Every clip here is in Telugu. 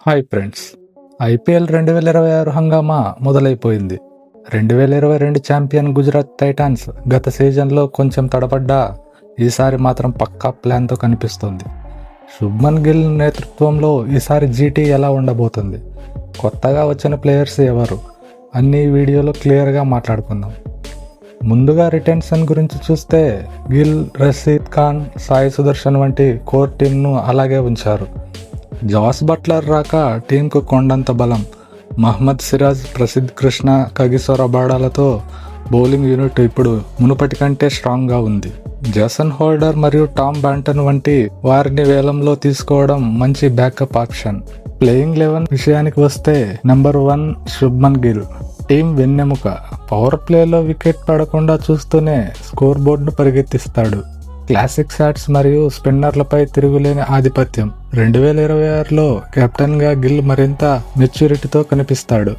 హాయ్ ఫ్రెండ్స్, ఐపీఎల్ 2026 హంగామా మొదలైపోయింది. 2022 ఛాంపియన్ గుజరాత్ టైటాన్స్ గత సీజన్లో కొంచెం తడబడ్డా ఈసారి మాత్రం పక్కా ప్లాన్తో కనిపిస్తోంది. శుభ్మన్ గిల్ నేతృత్వంలో ఈసారి జీటీ ఎలా ఉండబోతుంది, కొత్తగా వచ్చిన ప్లేయర్స్ ఎవరు అన్ని వీడియోలో క్లియర్గా మాట్లాడుకుందాం. ముందుగా రిటెన్షన్ గురించి చూస్తే గిల్, రషీద్ ఖాన్, సాయి సుదర్శన్ వంటి కోర్ టీంను అలాగే ఉంచారు. జాస్ బట్లర్ రాక టీంకు కొండంత బలం. మహ్మద్ సిరాజ్, ప్రసిద్ధ్ కృష్ణ, కగిసో రబాడాలతో బౌలింగ్ యూనిట్ ఇప్పుడు మునుపటి కంటే స్ట్రాంగ్గా ఉంది. జేసన్ హోల్డర్ మరియు టామ్ బ్యాంటన్ వంటి వారిని వేలంలో తీసుకోవడం మంచి బ్యాకప్ ఆప్షన్. ప్లేయింగ్ 11 విషయానికి వస్తే నెంబర్ 1 శుభ్మన్ గిల్, టీం వెన్నెముక. పవర్ ప్లేలో వికెట్ పడకుండా చూస్తూనే స్కోర్ బోర్డును పరిగెత్తిస్తాడు. క్లాసిక్ షాట్స్ మరియు స్పిన్నర్లపై తిరుగులేని ఆధిపత్యం. 2026లో కెప్టెన్గా గిల్ మరింత మెచ్యూరిటీతో కనిపిస్తాడు.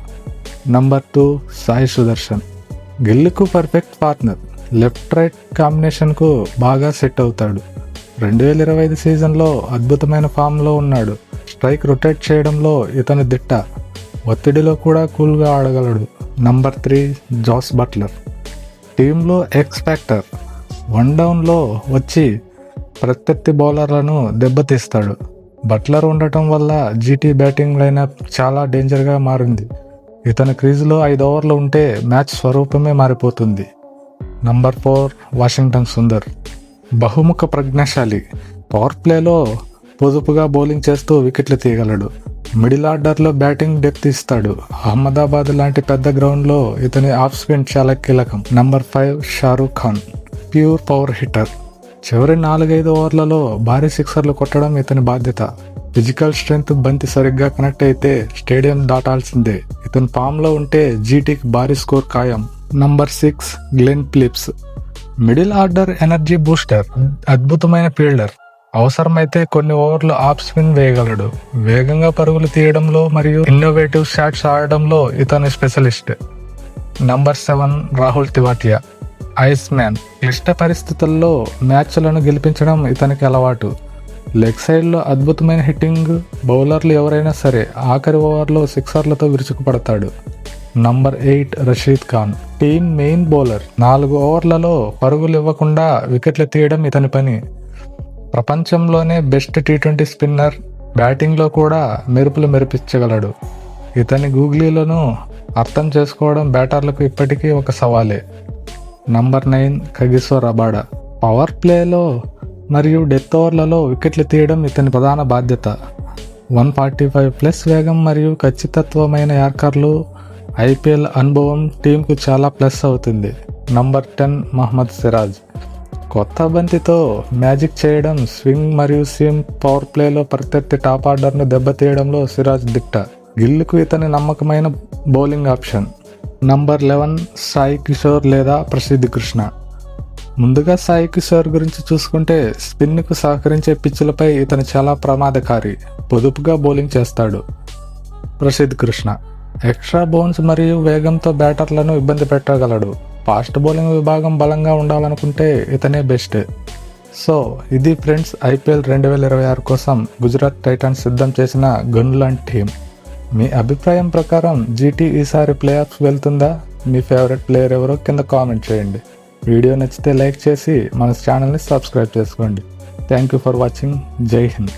నంబర్ 2 సాయి సుదర్శన్, గిల్కు పర్ఫెక్ట్ పార్ట్నర్. లెఫ్ట్ రైట్ కాంబినేషన్కు బాగా సెట్ అవుతాడు. 2025 సీజన్లో అద్భుతమైన ఫామ్లో ఉన్నాడు. స్ట్రైక్ రొటేట్ చేయడంలో ఇతను దిట్ట. ఒత్తిడిలో కూడా కూల్గా ఆడగలడు. నంబర్ 3 జాస్ బట్లర్, టీంలో ఎక్స్ ఫ్యాక్టర్. 1 డౌన్లో వచ్చి ప్రత్యర్థి బౌలర్లను దెబ్బతీస్తాడు. బట్లర్ ఉండటం వల్ల జీటీ బ్యాటింగ్ లైనప్ చాలా డేంజర్గా మారింది. ఇతను క్రీజులో 5 ఓవర్లు ఉంటే మ్యాచ్ స్వరూపమే మారిపోతుంది. నంబర్ 4 వాషింగ్టన్ సుందర్, బహుముఖ ప్రజ్ఞాశాలి. పవర్ ప్లేలో పొదుపుగా బౌలింగ్ చేస్తూ వికెట్లు తీయగలడు. మిడిల్ ఆర్డర్లో బ్యాటింగ్ డెప్త్ ఇస్తాడు. అహ్మదాబాద్ లాంటి పెద్ద గ్రౌండ్లో ఇతని ఆఫ్ స్పిన్ చాలా కీలకం. Number 5 Shahrukh Khan, pure power hitter. చివరి 4-5 ఓవర్లలో భారీ సిక్సర్లు కొట్టడం ఇతని బాధ్యత. ఫిజికల్ స్ట్రెంగ్త్, బంతి సరిగ్గా కనెక్ట్ అయితే స్టేడియం దాటాల్సిందే. ఇతను ఫామ్లో ఉంటే జీటీకి భారీ స్కోర్ ఖాయం. Number 6 Glenn Phillips, middle order energy booster. అద్భుతమైన ఫీల్డర్. అవసరమైతే కొన్ని ఓవర్లు ఆఫ్ స్పిన్ వేయగలడు. వేగంగా పరుగులు తీయడంలో మరియు ఇన్నోవేటివ్ షాట్స్ ఆడడంలో ఇతను specialist. Number 7 Rahul Tewatia, ice man. క్లిష్ట పరిస్థితుల్లో మ్యాచ్లను గెలిపించడం ఇతనికి అలవాటు. లెగ్ సైడ్లో అద్భుతమైన హిట్టింగ్. బౌలర్లు ఎవరైనా సరే ఆఖరి ఓవర్లో సిక్సర్లతో విరుచుకుపడతాడు. Number 8 Rashid Khan, team main bowler. 4 ఓవర్లలో పరుగులు ఇవ్వకుండా వికెట్లు తీయడం ఇతని పని. ప్రపంచంలోనే బెస్ట్ T20 స్పిన్నర్. బ్యాటింగ్లో కూడా మెరుపులు మెరిపించగలడు. ఇతని గూగ్లీలను అర్థం చేసుకోవడం బ్యాటర్లకు ఇప్పటికీ ఒక సవాలే. నంబర్ 9 కగిసో రబాడా, పవర్ ప్లేలో మరియు డెత్ ఓవర్లలో వికెట్లు తీయడం ఇతని ప్రధాన బాధ్యత. 145+ వేగం మరియు ఖచ్చితత్వమైన యార్కర్లు. ఐపీఎల్ అనుభవం టీంకు చాలా ప్లస్ అవుతుంది. నంబర్ 10 మహ్మద్ సిరాజ్, కొత్త బంతితో మ్యాజిక్ చేయడం. స్వింగ్ మరియు సీమ్. పవర్ ప్లేలో ప్రత్యర్థి టాప్ ఆర్డర్ను దెబ్బతీయడంలో సిరాజ్ దిట్ట. గిల్కు ఇతని నమ్మకమైన bowling option. Number 11 Sai Kishore లేదా ప్రసిద్ధ్ కృష్ణ. ముందుగా సాయి కిషోర్ గురించి చూసుకుంటే స్పిన్కు సహకరించే పిచ్చులపై ఇతను చాలా ప్రమాదకారి. పొదుపుగా బౌలింగ్ చేస్తాడు. ప్రసిద్ధ్ కృష్ణ ఎక్స్ట్రా బౌన్స్ మరియు వేగంతో బ్యాటర్లను ఇబ్బంది పెట్టగలడు. ఫాస్ట్ బౌలింగ్ విభాగం బలంగా ఉండాలనుకుంటే ఇతనే బెస్ట్. సో ఇది ఫ్రెండ్స్, ఐపీఎల్ 2026 కోసం గుజరాత్ టైటాన్స్ సిద్ధం చేసిన గన్లాంటి టీం. మీ అభిప్రాయం ప్రకారం జీటీ ఈసారి ప్లే ఆఫ్స్ వెళ్తుందా? మీ ఫేవరెట్ ప్లేయర్ ఎవరో కింద కామెంట్ చేయండి. వీడియో నచ్చితే లైక్ చేసి మన ఛానల్ని సబ్స్క్రైబ్ చేసుకోండి. Thank you for watching. జై హింద్.